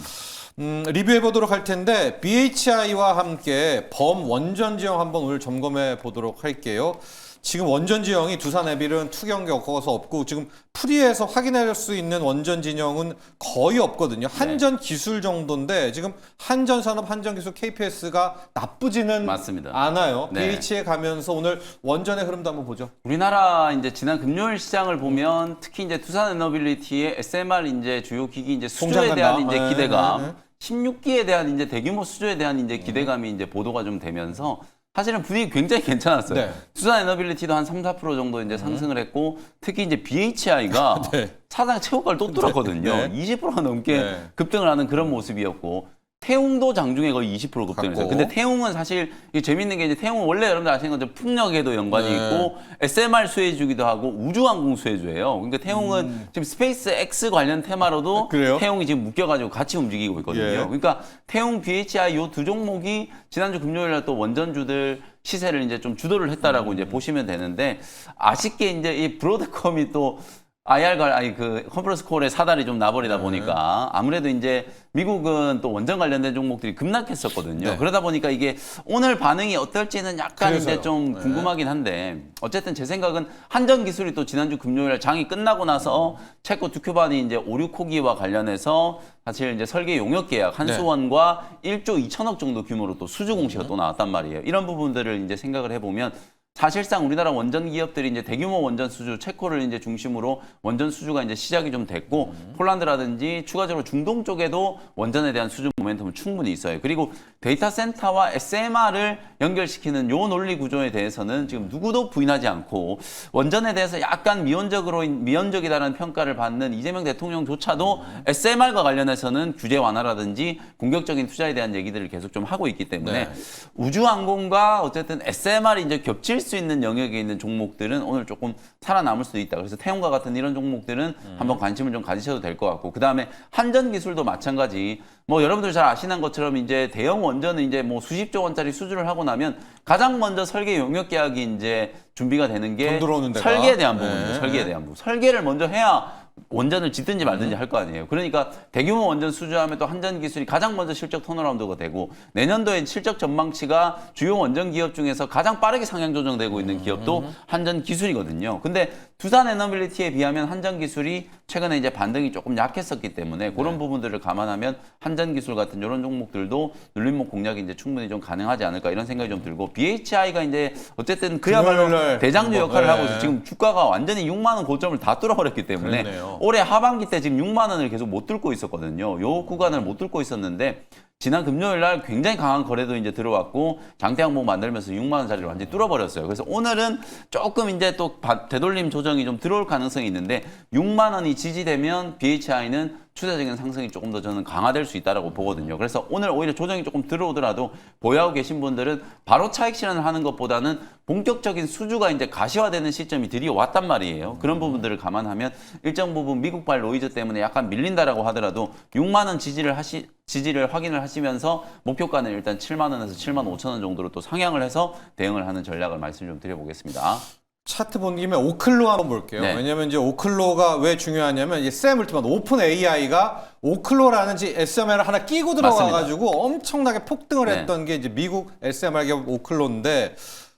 리뷰해 보도록 할 텐데 BHI와 함께 범원전 지형 한번 오늘 점검해 보도록 할게요. 지금 원전 지형이 두산 에빌은 투경기 겪어서 없고 지금 프리에서 확인할 수 있는 원전 진영은 거의 없거든요. 한전 기술 정도인데 지금 한전산업, 한전기술, KPS가 나쁘지는 맞습니다. 않아요. 네. BH에 가면서 오늘 원전의 흐름도 한번 보죠. 우리나라 이제 지난 금요일 시장을 보면 특히 이제 투산에너빌리티의 SMR 이제 주요 기기 이제 수주에 공장 대한 간다. 이제 네, 기대감, 네, 네. 16기에 대한 이제 대규모 수주에 대한 이제 기대감이 이제 보도가 좀 되면서 사실은 분위기 굉장히 괜찮았어요. 네. 투산에너빌리티도 한 3, 4% 정도 이제 상승을 했고 특히 이제 BHI가 네. 사상 최고가를 또 뚫었거든요. 네. 20%가 넘게 네. 급등을 하는 그런 모습이었고 태웅도 장중에 거의 20% 급등했어요. 갔고. 근데 태웅은 사실 이게 재밌는 게 이제 태웅은 원래 여러분들 아시는 것처럼 풍력에도 연관이 네. 있고 SMR 수혜주기도 하고 우주항공 수혜주예요. 그러니까 태웅은 지금 스페이스 X 관련 테마로도 그래요? 태웅이 지금 묶여가지고 같이 움직이고 있거든요. 예. 그러니까 태웅, BHI 요 두 종목이 지난주 금요일날 또 원전주들 시세를 이제 좀 주도를 했다라고 이제 보시면 되는데 아쉽게 이제 이 브로드컴이 또 컴프레스 콜의 사달이 좀 나버리다 보니까 아무래도 이제 미국은 또 원전 관련된 종목들이 급락했었거든요. 네. 그러다 보니까 이게 오늘 반응이 어떨지는 약간 그래서요. 이제 좀 네. 궁금하긴 한데 어쨌든 제 생각은 한전 기술이 또 지난주 금요일 장이 끝나고 나서 체코 두큐반이 이제 5, 6호기와 관련해서 사실 이제 설계 용역 계약 한수원과 1조 2천억 정도 규모로 또 수주 공시가 또 나왔단 말이에요. 이런 부분들을 이제 생각을 해보면 사실상 우리나라 원전 기업들이 이제 대규모 원전 수주, 체코를 이제 중심으로 원전 수주가 이제 시작이 좀 됐고, 폴란드라든지 추가적으로 중동 쪽에도 원전에 대한 수주 모멘텀은 충분히 있어요. 그리고 데이터 센터와 SMR을 연결시키는 요 논리 구조에 대해서는 지금 누구도 부인하지 않고, 원전에 대해서 약간 미온적이다라는 평가를 받는 이재명 대통령조차도 SMR과 관련해서는 규제 완화라든지 공격적인 투자에 대한 얘기들을 계속 좀 하고 있기 때문에 네. 우주항공과 어쨌든 SMR이 이제 겹칠 수 있는 영역에 있는 종목들은 오늘 조금 살아남을 수도 있다. 그래서 태용과 같은 이런 종목들은 한번 관심을 좀 가지셔도 될 것 같고, 그 다음에 한전 기술도 마찬가지. 뭐 여러분들 잘 아시는 것처럼 이제 대형 원전은 이제 뭐 수십조 원짜리 수주를 하고 나면 가장 먼저 설계 용역 계약이 이제 준비가 되는 게 돈 들어오는 데가. 설계에 대한 네. 부분이죠. 설계에 대한 부분. 설계를 먼저 해야 원전을 짓든지 말든지 할 거 아니에요. 그러니까 대규모 원전 수주하면 또 한전 기술이 가장 먼저 실적 턴어라운드가 되고 내년도에 실적 전망치가 주요 원전 기업 중에서 가장 빠르게 상향 조정되고 있는 기업도 한전 기술이거든요. 근데 두산 에너빌리티에 비하면 한전 기술이 최근에 이제 반등이 조금 약했었기 때문에 그런 부분들을 감안하면 한전 기술 같은 이런 종목들도 눌림목 공략이 이제 충분히 좀 가능하지 않을까 이런 생각이 좀 들고 BHI가 이제 어쨌든 그야말로 금요일날 대장주 역할을 하고 네. 있어요. 지금 주가가 완전히 6만 원 고점을 다 뚫어버렸기 때문에 그러네요. 올해 하반기 때 지금 6만 원을 계속 못 뚫고 있었거든요. 요 구간을 못 뚫고 있었는데 지난 금요일 날 굉장히 강한 거래도 이제 들어왔고 장대 항목 만들면서 6만 원짜리를 완전히 뚫어버렸어요. 그래서 오늘은 조금 이제 또 되돌림 조정이 좀 들어올 가능성이 있는데 6만 원이 지지되면 BHI는 추세적인 상승이 조금 더 저는 강화될 수 있다라고 보거든요. 그래서 오늘 오히려 조정이 조금 들어오더라도 보유하고 계신 분들은 바로 차익 실현을 하는 것보다는 본격적인 수주가 이제 가시화되는 시점이 드디어 왔단 말이에요. 그런 부분들을 감안하면 일정 부분 미국발 노이즈 때문에 약간 밀린다라고 하더라도 6만 원 지지를 확인을 하시면서 목표가는 일단 7만 원에서 7만 5천 원 정도로 또 상향을 해서 대응을 하는 전략을 말씀 좀 드려보겠습니다. 차트 본 김에 오클로 한번 볼게요. 네. 왜냐면 이제 오클로가 왜 중요하냐면 이제 샘물티만 오픈 AI가 오클로라는 SMR을 하나 끼고 들어가가지고 엄청나게 폭등을 네. 했던 게 이제 미국 SMR 기업 오클로인데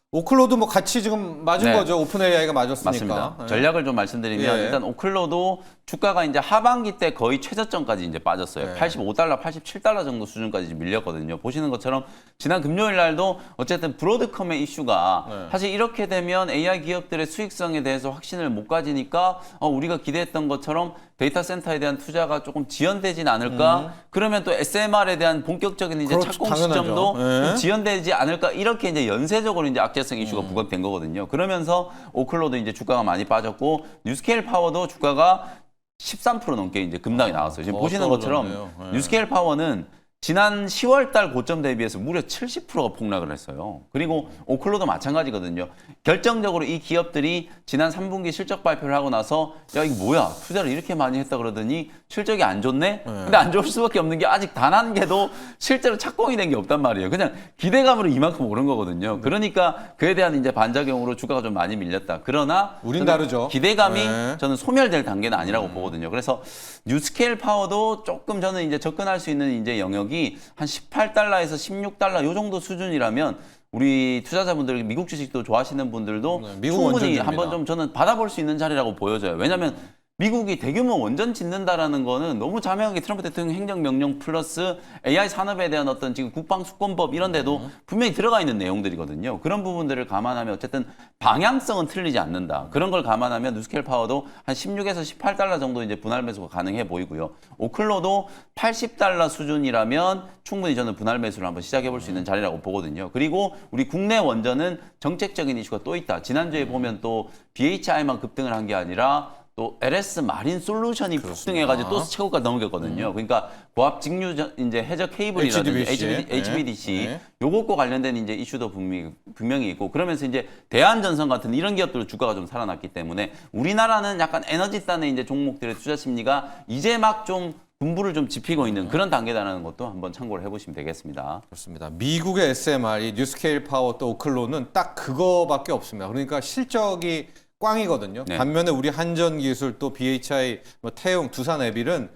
오클로도 뭐 같이 지금 맞은 네. 거죠. 오픈 AI가 맞았으니까. 맞습니다. 네. 전략을 좀 말씀드리면 예. 일단 오클로도 주가가 이제 하반기 때 거의 최저점까지 이제 빠졌어요. 네. 85달러, 87달러 정도 수준까지 밀렸거든요. 보시는 것처럼 지난 금요일 날도 어쨌든 브로드컴의 이슈가 네. 사실 이렇게 되면 AI 기업들의 수익성에 대해서 확신을 못 가지니까 우리가 기대했던 것처럼 데이터 센터에 대한 투자가 조금 지연되진 않을까? 그러면 또 SMR에 대한 본격적인 이제 그렇죠, 착공 당연하죠. 시점도 예. 좀 지연되지 않을까? 이렇게 이제 연쇄적으로 이제 악재성 이슈가 부각된 거거든요. 그러면서 오클로도 이제 주가가 많이 빠졌고 뉴스케일 파워도 주가가 13% 넘게 이제 급락이 나왔어요. 지금 보시는 것처럼 떨어졌네요. 예. 뉴스케일 파워는 지난 10월 달 고점 대비해서 무려 70%가 폭락을 했어요. 그리고 오클로도 마찬가지거든요. 결정적으로 이 기업들이 지난 3분기 실적 발표를 하고 나서 야 이거 뭐야 투자를 이렇게 많이 했다 그러더니 실적이 안 좋네? 근데 안 좋을 수밖에 없는 게 아직 단 한 개도 실제로 착공이 된 게 없단 말이에요. 그냥 기대감으로 이만큼 오른 거거든요. 그러니까 그에 대한 이제 반작용으로 주가가 좀 많이 밀렸다. 그러나 우린 저는 다르죠. 기대감이 네. 저는 소멸될 단계는 아니라고 보거든요. 그래서 뉴스케일 파워도 조금 저는 이제 접근할 수 있는 이제 영역이 한 18달러에서 16달러 요 정도 수준이라면 우리 투자자분들 미국 주식도 좋아하시는 분들도 네, 미국 충분히 원전입니다. 한번 좀 저는 받아볼 수 있는 자리라고 보여져요. 왜냐하면 미국이 대규모 원전 짓는다라는 거는 너무 자명하게 트럼프 대통령 행정명령 플러스 AI 산업에 대한 어떤 지금 국방수권법 이런 데도 분명히 들어가 있는 내용들이거든요. 그런 부분들을 감안하면 어쨌든 방향성은 틀리지 않는다. 그런 걸 감안하면 뉴스케일 파워도 한 16에서 18달러 정도 이제 분할 매수가 가능해 보이고요. 오클로도 80달러 수준이라면 충분히 저는 분할 매수를 한번 시작해 볼 수 있는 자리라고 보거든요. 그리고 우리 국내 원전은 정책적인 이슈가 또 있다. 지난주에 보면 또 BHI만 급등을 한 게 아니라 또 LS 마린 솔루션이 폭등해가지고 또 최고가 넘겼거든요. 그러니까 고압 직류 이제 해저 케이블이라든지 HVDC 네. 요것과 관련된 이제 이슈도 분명히 있고 그러면서 이제 대한전선 같은 이런 기업들 주가가 좀 살아났기 때문에 우리나라는 약간 에너지단의 이제 종목들의 투자 심리가 이제 막 좀 분부를 좀 지피고 있는 그런 단계다라는 것도 한번 참고를 해보시면 되겠습니다. 그렇습니다. 미국의 SMR, 이 뉴스케일 파워 또 오클로는 딱 그거밖에 없습니다. 그러니까 실적이 꽝이거든요. 네. 반면에 우리 한전기술 또 BHI, 뭐 태용, 두산에빌은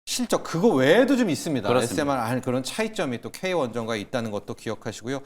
실적 그거 외에도 좀 있습니다. 그렇습니다. SMR 안 그런 차이점이 또 K원전과 있다는 것도 기억하시고요.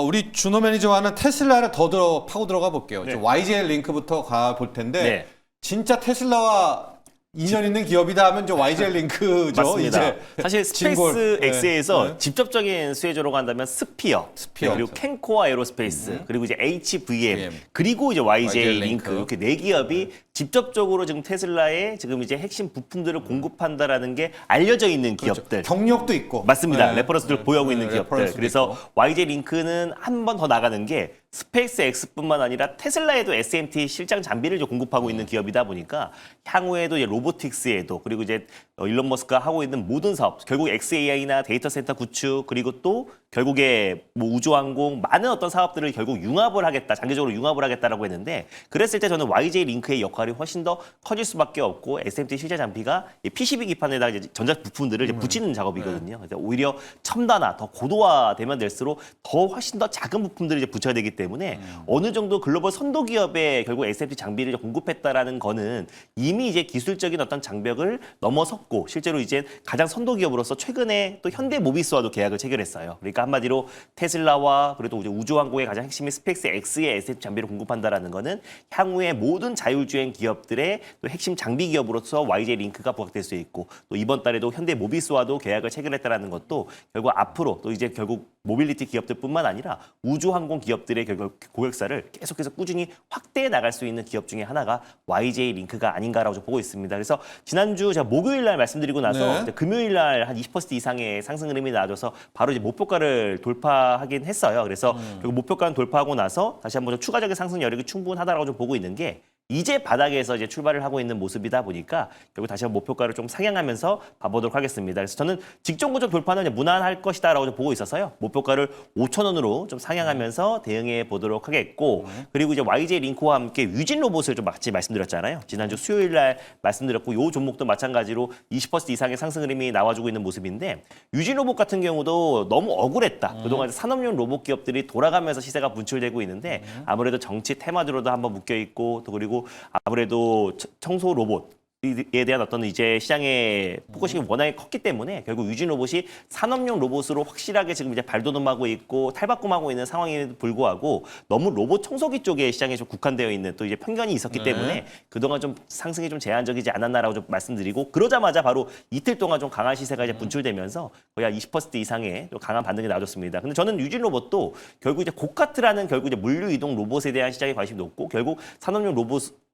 우리 준호 매니저와는 테슬라를 더 파고 들어가 볼게요. 네. YJ 링크부터 가 볼 텐데 네. 진짜 테슬라와 인연 있는 기업이다 하면 이제 YJ 링크죠. 맞습니다. 이제 사실 진골. 스페이스X에서 네. 직접적인 수혜주로 한다면 스피어, 그리고 캔코아 에어로스페이스, 그리고 이제 HVM, 그리고 이제 YJ 링크 이렇게 네 기업이 직접적으로 지금 테슬라의 지금 이제 핵심 부품들을 공급한다라는 게 알려져 있는 기업들. 경력도 있고. 맞습니다. 네. 레퍼런스를 보유하고 있는 기업들. 레퍼런스도 그래서 있고. YJ 링크는 한 번 더 나가는 게 스페이스X뿐만 아니라 테슬라에도 SMT 실장 장비를 이제 공급하고 있는 기업이다 보니까 향후에도 이제 로보틱스에도 그리고 이제 일론 머스크가 하고 있는 모든 사업, 결국 XAI나 데이터 센터 구축 그리고 또 결국에 뭐 우주항공 많은 어떤 사업들을 결국 융합을 하겠다, 장기적으로 융합을 하겠다라고 했는데 그랬을 때 저는 YJ 링크의 역할이 훨씬 더 커질 수밖에 없고 SMT 실제 장비가 이 PCB 기판에다가 이제 전자 부품들을 이제 붙이는 작업이거든요. 그래서 오히려 첨단화, 더 고도화되면 될수록 더 훨씬 더 작은 부품들을 이제 붙여야 되기 때문에 어느 정도 글로벌 선도 기업에 결국 SMT 장비를 이제 공급했다라는 거는 이미 이제 기술적인 어떤 장벽을 넘어섰고 실제로 이제 가장 선도 기업으로서 최근에 또 현대모비스와도 계약을 체결했어요. 그러니까 한마디로 테슬라와 그래도 이제 우주항공의 가장 핵심인 스페이스X의 SMT 장비를 공급한다라는 거는 향후에 모든 자율주행 기업들의 또 핵심 장비 기업으로서 YJ 링크가 부각될 수 있고 또 이번 달에도 현대모비스와도 계약을 체결했다라는 것도 결국 앞으로 또 이제 결국 모빌리티 기업들뿐만 아니라 우주항공 기업들의 결국 고객사를 계속해서 꾸준히 확대해 나갈 수 있는 기업 중에 하나가 YJ 링크가 아닌가라고 좀 보고 있습니다. 그래서 지난주 제가 목요일 날 말씀드리고 나서 네. 이제 금요일 날 한 20% 이상의 상승 흐름이 나와줘서 바로 이제 목표가를 돌파하긴 했어요. 그래서 결국 목표가는 돌파하고 나서 다시 한번 좀 추가적인 상승 여력이 충분하다라고 좀 보고 있는 게 이제 바닥에서 이제 출발을 하고 있는 모습이다 보니까 결국 다시 한번 목표가를 좀 상향하면서 봐보도록 하겠습니다. 그래서 저는 직전 고점 돌파는 이제 무난할 것이다라고 좀 보고 있어서요. 목표가를 5,000원으로 좀 상향하면서 대응해 보도록 하겠고 그리고 이제 YJ 링크와 함께 유진 로봇을 좀 같이 말씀드렸잖아요. 지난주 수요일 날 말씀드렸고 이 종목도 마찬가지로 20% 이상의 상승 흐름이 나와주고 있는 모습인데 유진 로봇 같은 경우도 너무 억울했다. 그동안 산업용 로봇 기업들이 돌아가면서 시세가 분출되고 있는데 아무래도 정치 테마주로도 한번 묶여 있고 또 그리고 아무래도 청소 로봇 에 대한 어떤 이제 시장의 포커싱이 워낙에 컸기 때문에 결국 유진 로봇이 산업용 로봇으로 확실하게 지금 이제 발돋움하고 있고 탈바꿈하고 있는 상황에도 불구하고 너무 로봇 청소기 쪽에 시장에 좀 국한되어 있는 또 이제 편견이 있었기 때문에 그동안 좀 상승이 좀 제한적이지 않았나라고 좀 말씀드리고 그러자마자 바로 이틀 동안 좀 강한 시세가 이제 분출되면서 거의 한 20% 이상의 좀 강한 반등이 나와줬습니다. 근데 저는 유진 로봇도 결국 이제 고카트라는 결국 이제 물류 이동 로봇에 대한 시장에 관심이 높고 결국 산업용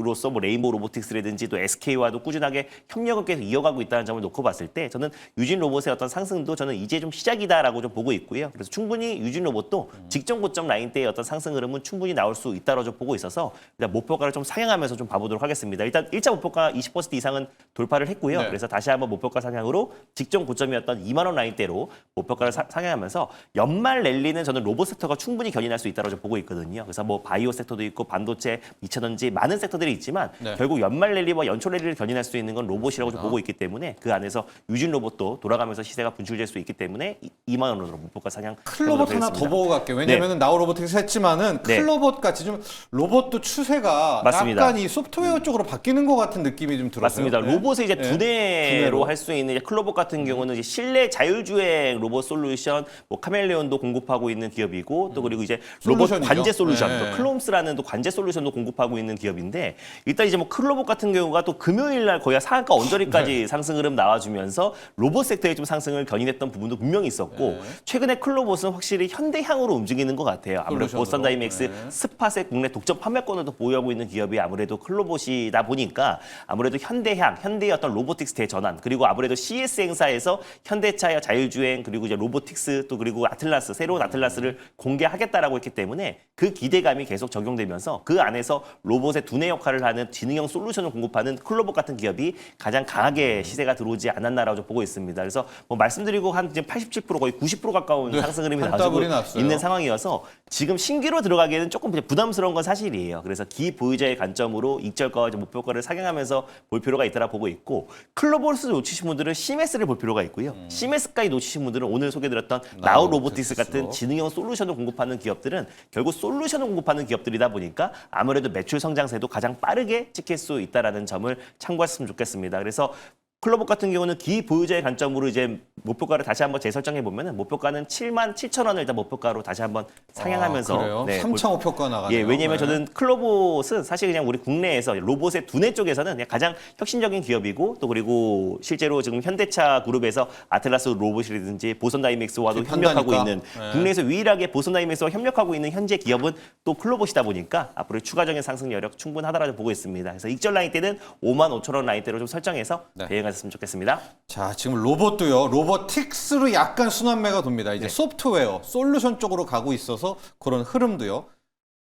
로서 뭐 레인보우 로보틱스라든지 또 SK와도 꾸준하게 협력을 계속 이어가고 있다는 점을 놓고 봤을 때 저는 유진 로봇의 어떤 상승도 저는 이제 좀 시작이다라고 좀 보고 있고요. 그래서 충분히 유진 로봇도 직전 고점 라인대의 어떤 상승 흐름은 충분히 나올 수 있다고 좀 보고 있어서 일단 목표가를 좀 상향하면서 좀 봐보도록 하겠습니다. 일단 1차 목표가 20% 이상은 돌파를 했고요. 네. 그래서 다시 한번 목표가 상향으로 직전 고점이었던 2만 원 라인대로 목표가를 상향하면서 연말 랠리는 저는 로봇 섹터가 충분히 견인할 수 있다고 좀 보고 있거든요. 그래서 뭐 바이오 섹터도 있고 반도체, 2차전지 많은 섹터들이 있지만 네. 결국 연말 랠리와 연초 랠리를 견인할 수 있는 건 로봇이라고 좀 보고 있기 때문에 그 안에서 유진 로봇도 돌아가면서 시세가 분출될 수 있기 때문에 2만 원으로 목표가 상향. 클로봇 하나 더 보고 갈게요. 왜냐면은 나우 로보틱스 했지만은 네. 클로봇 같이 좀 로봇도 추세가 맞습니다. 약간 이 소프트웨어 쪽으로 바뀌는 것 같은 느낌이 좀 들어요. 맞습니다. 로봇을 이제 두뇌로 두뇌로. 할 수 있는 이제 클로봇 같은 경우는 이제 실내 자율주행 로봇 솔루션, 뭐 카멜레온도 공급하고 있는 기업이고 또 그리고 이제 로봇 솔루션이죠. 관제 솔루션, 네. 또 클롬스라는 또 관제 솔루션도 공급하고 있는 기업인데 일단 이제 뭐 클로봇 같은 경우가 또 금요일 날 거의 상한가 언저리까지 상승 흐름 나와주면서 로봇 섹터의 좀 상승을 견인했던 부분도 분명히 있었고 최근에 클로봇은 확실히 현대향으로 움직이는 것 같아요. 아무래도 솔루션으로. 보스턴 다이맥스 스팟의 국내 독점 판매권을 도 보유하고 있는 기업이 아무래도 클로봇이다 보니까 아무래도 현대향, 현대의 어떤 로보틱스 대전환 그리고 아무래도 CS 행사에서 현대차의 자율주행 그리고 이제 로보틱스 또 그리고 아틀라스 새로운 아틀라스를 공개하겠다라고 했기 때문에 그 기대감이 계속 적용되면서 그 안에서 로봇의 두뇌 역할을 하는 지능형 솔루션을 공급하는 클로봇 같은 기업이 가장 강하게 시세가 들어오지 않았나라고 좀 보고 있습니다. 그래서 뭐 말씀드리고 한 이제 87% 거의 90% 가까운 상승 흐름이 한 나와주고 따블이 났어요. 있는 상황이어서 지금 신기로 들어가기에는 조금 부담스러운 건 사실이에요. 그래서 기보유자의 관점으로 익절가와 목표가를 상향하면서 볼 필요가 있다라 보고 있고 클로봇을 놓치신 분들은 시메스를 볼 필요가 있고요. 시메스까지 놓치신 분들은 오늘 소개드렸던 나우 로보틱스 같은 지능형 솔루션을 공급하는 기업들은 결국 솔루션을 공급하는 기업들이다 보니까 아무래도 매출 성장세도 가장 빠르게 찍힐 수 있다라는 점을 참고하셨으면 좋겠습니다. 그래서 클로봇 같은 경우는 기보유자의 관점으로 이제 목표가를 다시 한번 재설정해 보면은 목표가는 7만 7천 원을 일단 목표가로 다시 한번 상향하면서 그래요? 네, 3창 5표가 나가네요. 예, 왜냐면 저는 클로봇은 사실 그냥 우리 국내에서 로봇의 두뇌 쪽에서는 그냥 가장 혁신적인 기업이고 또 그리고 실제로 지금 현대차 그룹에서 아틀라스 로봇이라든지 보선 다이맥스와도 협력하고 판다니까. 있는 국내에서 유일하게 보선 다이맥스와 협력하고 있는 현재 기업은 또 클로봇이다 보니까 앞으로 추가적인 상승 여력 충분하다라고 보고 있습니다. 그래서 익절 라인 때는 5만 5천 원 라인대로 좀 설정해서 대응하셨으면 좋겠습니다. 자, 지금 로봇도요. 로보틱스로 약간 순환매가 돕니다. 이제 소프트웨어, 솔루션 쪽으로 가고 있어서 그런 흐름도요.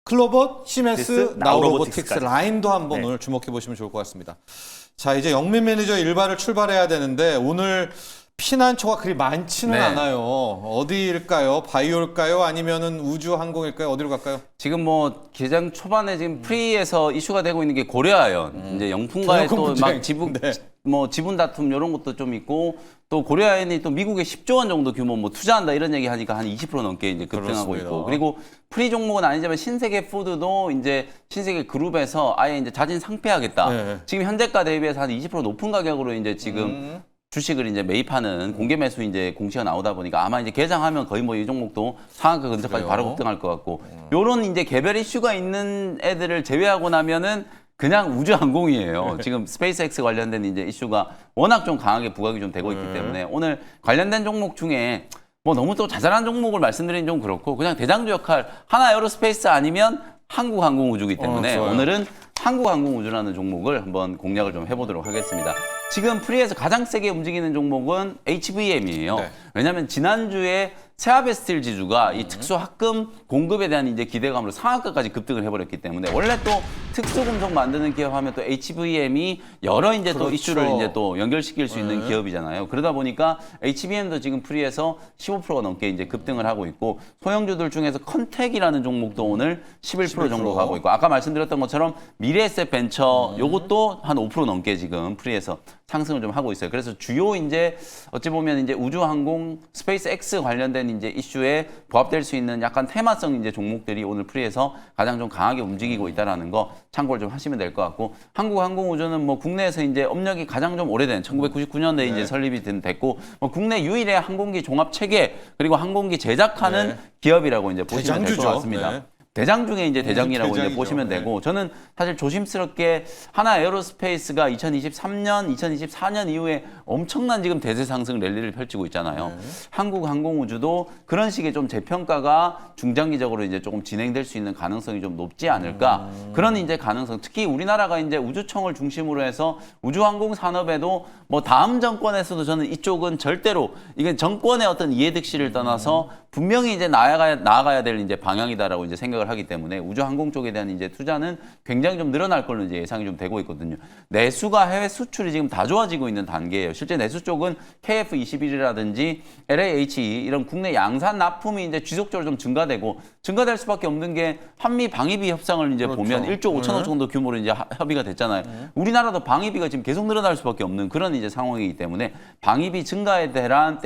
클로봇, 시메스, 나우 로보틱스 로보틱스까지. 라인도 한번 오늘 주목해 보시면 좋을 것 같습니다. 자, 이제 영민 매니저 일발을 출발해야 되는데 오늘 피난처가 그리 많지는 네. 않아요. 어디일까요? 바이오일까요? 아니면은 우주 항공일까요? 어디로 갈까요? 지금 뭐 개장 초반에 지금 프리에서 이슈가 되고 있는 게 고려아연 이제 영풍과의 조금 또 막 분쟁. 지분 네. 뭐 지분 다툼 이런 것도 좀 있고 또 고려아연이 또 미국에 10조 원 정도 규모 뭐 투자한다 이런 얘기 하니까 한 20% 넘게 이제 급등하고 그렇습니다. 있고 그리고 프리 종목은 아니지만 신세계 푸드도 이제 신세계 그룹에서 아예 이제 자진 상폐하겠다. 네. 지금 현재가 대비해서 한 20% 높은 가격으로 이제 지금 주식을 이제 매입하는 공개 매수 이제 공시가 나오다 보니까 아마 이제 개장하면 거의 뭐 이 종목도 상한가 근처까지 그래요? 바로 급등할 것 같고 요런 이제 개별 이슈가 있는 애들을 제외하고 나면은 그냥 우주항공이에요. 지금 스페이스X 관련된 이제 이슈가 워낙 좀 강하게 부각이 좀 되고 있기 때문에 오늘 관련된 종목 중에 뭐 너무 또 자잘한 종목을 말씀드리긴 좀 그렇고 그냥 대장주 역할 하나 에어로스페이스 아니면 한국항공우주이기 때문에 좋아요. 오늘은 한국항공우주라는 종목을 한번 공략을 좀 해보도록 하겠습니다. 지금 프리에서 가장 세게 움직이는 종목은 HVM이에요. 네. 왜냐하면 지난주에 세아베스틸 지주가 이 특수 합금 공급에 대한 이제 기대감으로 상한가까지 급등을 해버렸기 때문에 원래 또 특수금속 만드는 기업하면 또 HVM이 여러 이제 또 그렇죠. 이슈를 이제 또 연결시킬 수 있는 기업이잖아요. 그러다 보니까 HVM도 지금 프리에서 15%가 넘게 이제 급등을 하고 있고 소형주들 중에서 컨택이라는 종목도 오늘 11% 정도 가고 있고 아까 말씀드렸던 것처럼 미래에셋 벤처 요것도 한 5% 넘게 지금 프리에서 상승을 좀 하고 있어요. 그래서 주요 이제 어찌 보면 이제 우주항공 스페이스X 관련된 이제 이슈에 부합될 수 있는 약간 테마성 이제 종목들이 오늘 프리에서 가장 좀 강하게 움직이고 있다라는 거 참고를 좀 하시면 될 것 같고 한국항공우주는 뭐 국내에서 이제 업력이 가장 좀 오래된 1999년도에 이제 설립이 됐고 뭐 국내 유일의 항공기 종합 체계 그리고 항공기 제작하는 기업이라고 이제 보시면 될 것 대장주죠. 같습니다. 네. 대장 중에 이제 대장이라고 이제 대장이죠. 보시면 되고 저는 사실 조심스럽게 하나 에어로스페이스가 2023년, 2024년 이후에 엄청난 지금 대세 상승 랠리를 펼치고 있잖아요. 한국항공우주도 그런 식의 좀 재평가가 중장기적으로 이제 조금 진행될 수 있는 가능성이 좀 높지 않을까. 그런 이제 가능성. 특히 우리나라가 이제 우주청을 중심으로 해서 우주항공 산업에도 뭐 다음 정권에서도 저는 이쪽은 절대로 이게 정권의 어떤 이해득실을 떠나서 분명히 이제 나아가야 될 이제 방향이다라고 이제 생각을 하기 때문에 우주항공 쪽에 대한 이제 투자는 굉장히 좀 늘어날 걸로 이제 예상이 좀 되고 있거든요. 내수가 해외 수출이 지금 다 좋아지고 있는 단계예요. 실제 내수 쪽은 KF-21이라든지 LAHE 이런 국내 양산 납품이 이제 지속적으로 좀 증가될 수밖에 없는 게 한미 방위비 협상을 이제 그렇죠. 보면 1조 5천억 정도 규모로 이제 협의가 됐잖아요. 우리나라도 방위비가 지금 계속 늘어날 수밖에 없는 그런 이제 상황이기 때문에 방위비 증가에 대한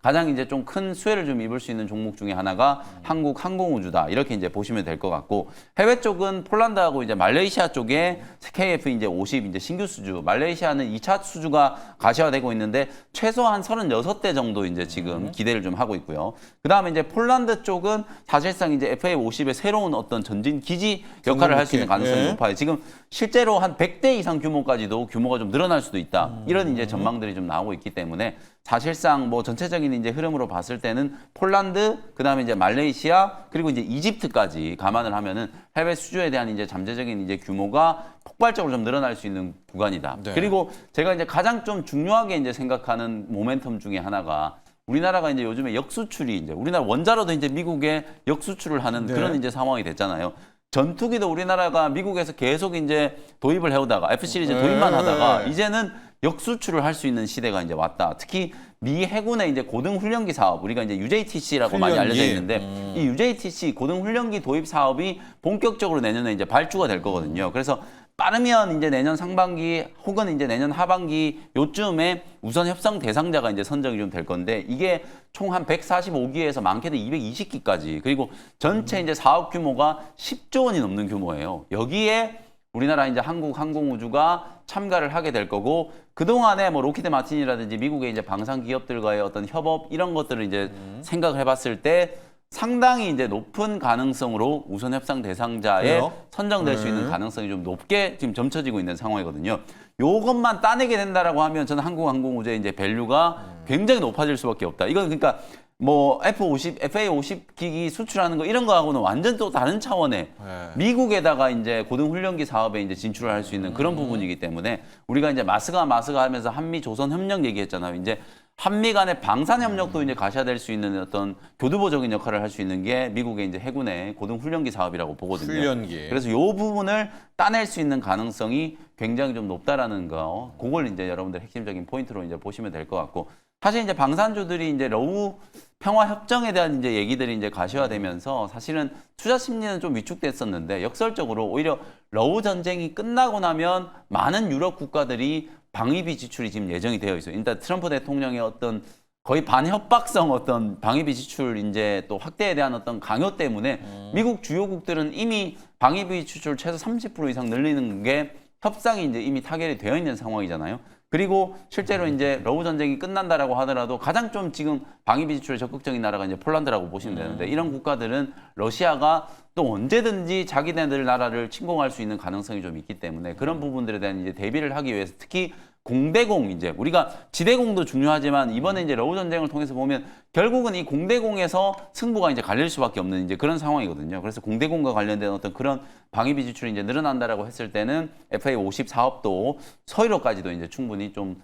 가장 이제 좀 큰 수혜를 좀 입을 수 있는 종목 중에 하나가 한국 항공우주다. 이렇게 이제 보시면 될 것 같고 해외 쪽은 폴란드하고 이제 말레이시아 쪽에 KF 이제 50 이제 신규 수주, 말레이시아는 2차 수주가 가시화되고 있는데 최소한 36대 정도 이제 지금 기대를 좀 하고 있고요. 그다음에 이제 폴란드 쪽은 사실상 이제 FA50의 새로운 어떤 전진 기지 역할을 할 수 있는 가능성이 높아요. 지금 실제로 한 100대 이상 규모까지도 규모가 좀 늘어날 수도 있다. 이런 이제 전망들이 좀 나오고 있기 때문에 사실상 뭐 전체적인 이제 흐름으로 봤을 때는 폴란드, 그다음에 이제 말레이시아, 그리고 이제 이집트까지 감안을 하면은 해외 수주에 대한 이제 잠재적인 이제 규모가 폭발적으로 좀 늘어날 수 있는 구간이다. 네. 그리고 제가 이제 가장 좀 중요하게 이제 생각하는 모멘텀 중에 하나가 우리나라가 이제 요즘에 역수출이 이제 우리나라 원자로도 이제 미국에 역수출을 하는 네. 그런 이제 상황이 됐잖아요. 전투기도 우리나라가 미국에서 계속 이제 도입을 해오다가 F-시리즈 도입만 하다가 이제는 역수출을 할 수 있는 시대가 이제 왔다. 특히 미 해군의 이제 고등훈련기 사업, 우리가 이제 UJTC라고 많이 알려져 있는데 이 UJTC 고등훈련기 도입 사업이 본격적으로 내년에 이제 발주가 될 거거든요. 그래서 빠르면 이제 내년 상반기 혹은 이제 내년 하반기 요쯤에 우선 협상 대상자가 이제 선정이 좀 될 건데 이게 총 한 145기에서 많게는 220기까지 그리고 전체 이제 사업 규모가 10조 원이 넘는 규모예요. 여기에 우리나라 이제 한국항공우주가 참가를 하게 될 거고 그동안에 뭐 로키드 마틴이라든지 미국의 이제 방산 기업들과의 어떤 협업 이런 것들을 이제 생각을 해봤을 때 상당히 이제 높은 가능성으로 우선 협상 대상자에 그래요? 선정될 수 있는 가능성이 좀 높게 지금 점쳐지고 있는 상황이거든요. 요것만 따내게 된다라고 하면 저는 한국항공우주의 이제 밸류가 굉장히 높아질 수밖에 없다. 이건 그러니까 뭐 FA50 기기 수출하는 거 이런 거하고는 완전 또 다른 차원의 미국에다가 이제 고등훈련기 사업에 이제 진출을 할 수 있는 그런 부분이기 때문에 우리가 이제 마스가 하면서 한미 조선 협력 얘기했잖아요. 이제 한미 간의 방산 협력도 이제 가셔야될 수 있는 어떤 교두보적인 역할을 할 수 있는 게 미국의 이제 해군의 고등훈련기 사업이라고 보거든요. 훈련기. 그래서 이 부분을 따낼 수 있는 가능성이 굉장히 좀 높다라는 거, 그걸 이제 여러분들 핵심적인 포인트로 이제 보시면 될 것 같고. 사실 이제 방산주들이 이제 러우 평화 협정에 대한 이제 얘기들이 이제 가시화되면서 사실은 투자 심리는 좀 위축됐었는데 역설적으로 오히려 러우 전쟁이 끝나고 나면 많은 유럽 국가들이 방위비 지출이 지금 예정이 되어 있어요. 일단 트럼프 대통령의 어떤 거의 반협박성 어떤 방위비 지출 이제 또 확대에 대한 어떤 강요 때문에 미국 주요국들은 이미 방위비 지출 최소 30% 이상 늘리는 게 협상이 이제 이미 타결이 되어 있는 상황이잖아요. 그리고 실제로 이제 러우 전쟁이 끝난다라고 하더라도 가장 좀 지금 방위비 지출에 적극적인 나라가 이제 폴란드라고 보시면 되는데 이런 국가들은 러시아가 또 언제든지 자기네들 나라를 침공할 수 있는 가능성이 좀 있기 때문에 그런 부분들에 대한 이제 대비를 하기 위해서 특히 공대공 이제 우리가 지대공도 중요하지만 이번에 이제 러우 전쟁을 통해서 보면 결국은 이 공대공에서 승부가 이제 갈릴 수밖에 없는 이제 그런 상황이거든요. 그래서 공대공과 관련된 어떤 그런 방위비 지출이 이제 늘어난다라고 했을 때는 FA50 사업도 서유럽까지도 이제 충분히 좀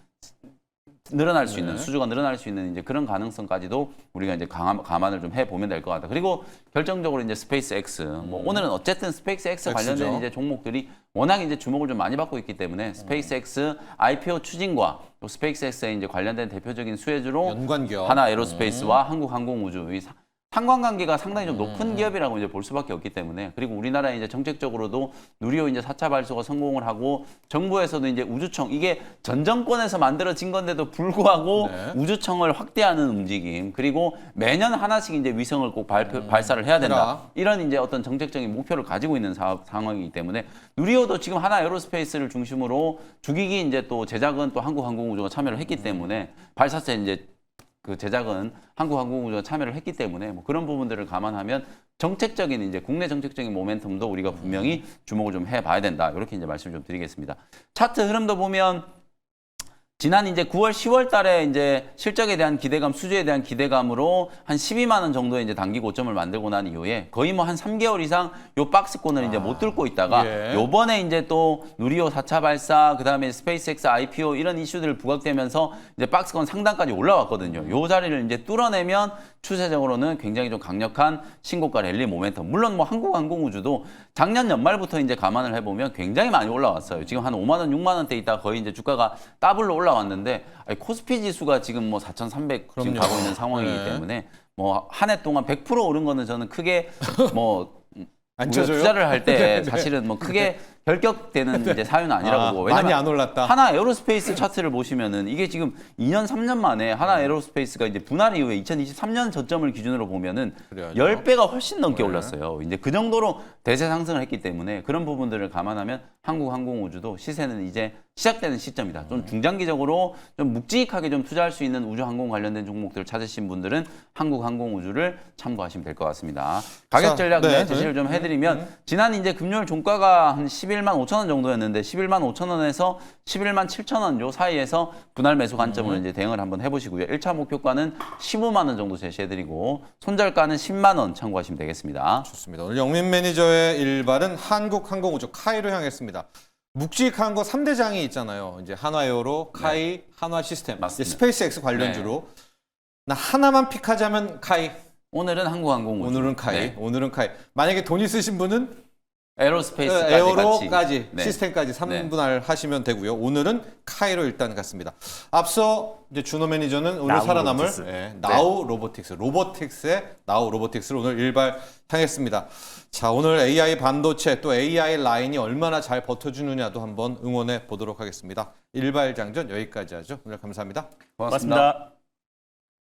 늘어날 수 있는 수주가 늘어날 수 있는 이제 그런 가능성까지도 우리가 이제 감안을 좀 해보면 될 것 같다. 그리고 결정적으로 이제 스페이스 X 뭐 오늘은 어쨌든 스페이스 X 관련된 이제 종목들이 워낙 이제 주목을 좀 많이 받고 있기 때문에 스페이스 X IPO 추진과 또 스페이스 X에 이제 관련된 대표적인 수혜주로 연관기업. 하나 에어로스페이스와 한국항공우주 이 상관관계가 상당히 좀 높은 기업이라고 이제 볼 수밖에 없기 때문에 그리고 우리나라 이제 정책적으로도 누리호 이제 4차 발수가 성공을 하고 정부에서도 이제 우주청 이게 전 정권에서 만들어진 건데도 불구하고 우주청을 확대하는 움직임 그리고 매년 하나씩 이제 위성을 꼭 발사를 해야 된다 이런 이제 어떤 정책적인 목표를 가지고 있는 상황이기 때문에 누리호도 지금 하나 에어로스페이스를 중심으로 주기기 이제 또 제작은 또 한국항공우주가 참여를 했기 때문에 발사체 이제 그 제작은 한국항공우주가 참여를 했기 때문에 뭐 그런 부분들을 감안하면 정책적인 이제 국내 정책적인 모멘텀도 우리가 분명히 주목을 좀 해봐야 된다. 이렇게 이제 말씀을 좀 드리겠습니다. 차트 흐름도 보면 지난 이제 9월, 10월 달에 이제 실적에 대한 기대감, 수주에 대한 기대감으로 한 12만 원 정도의 이제 단기 고점을 만들고 난 이후에 거의 뭐 한 3개월 이상 요 박스권을 이제 못 뚫고 있다가 예. 요번에 이제 또 누리호 4차 발사, 그다음에 스페이스X IPO 이런 이슈들 부각되면서 이제 박스권 상단까지 올라왔거든요. 요 자리를 이제 뚫어내면 추세적으로는 굉장히 좀 강력한 신고가 랠리 모멘텀. 물론 뭐 한국항공우주도 작년 연말부터 이제 감안을 해보면 굉장히 많이 올라왔어요. 지금 한 5만 원, 6만 원대 있다 거의 이제 주가가 더블로 올라왔는데 코스피 지수가 지금 뭐 4,300 지금 그럼요. 가고 있는 상황이기 네. 때문에 뭐 한 해 동안 100% 오른 거는 저는 크게 뭐 안 우리가 쳐줘요? 투자를 할 때 사실은 뭐 크게 결격되는 이제 사유는 아니라고 보고 많이 안 올랐다. 하나 에어로스페이스 차트를 보시면은 이게 지금 2년 3년 만에 하나 에어로스페이스가 이제 분할 이후에 2023년 저점을 기준으로 보면은 그래야죠. 10배가 훨씬 넘게 네. 올랐어요. 이제 그 정도로 대세 상승을 했기 때문에 그런 부분들을 감안하면 한국항공우주도 시세는 이제 시작되는 시점이다. 좀 중장기적으로 좀 묵직하게 좀 투자할 수 있는 우주항공 관련된 종목들을 찾으신 분들은 한국항공우주를 참고하시면 될 것 같습니다. 가격 전략 네. 제시를 좀 해드리면 지난 이제 금요일 종가가 한 11만 5천 원 정도였는데 11만 5천 원에서 11만 7천 원 요 사이에서 분할 매수 관점으로 이제 대응을 한번 해보시고요. 1차 목표가는 15만 원 정도 제시해드리고 손절가는 10만 원 참고하시면 되겠습니다. 좋습니다. 오늘 영민 매니저의 일발은 한국항공우주 카이로 향했습니다. 묵직한 거 3대장이 있잖아요. 이제 한화에어로, 카이, 한화시스템, 맞습니다. 스페이스X 관련주로. 나 하나만 픽하자면 카이. 오늘은 한국항공우주. 오늘은 카이. 네. 오늘은 카이. 만약에 돈 있으신 분은 에어로스페이스까지 에어로까지 같이. 네. 시스템까지 3분할 하시면 되고요. 오늘은 카이로 일단 갔습니다. 앞서 이제 준호 매니저는 오늘 나우 살아남을 로보틱스. 나우 로보틱스, 로보틱스의 나우 로보틱스를 오늘 일발 향했습니다. 자, 오늘 AI 반도체 또 AI 라인이 얼마나 잘 버텨주느냐도 한번 응원해 보도록 하겠습니다. 일발 장전 여기까지 하죠. 오늘 감사합니다. 고맙습니다. 고맙습니다.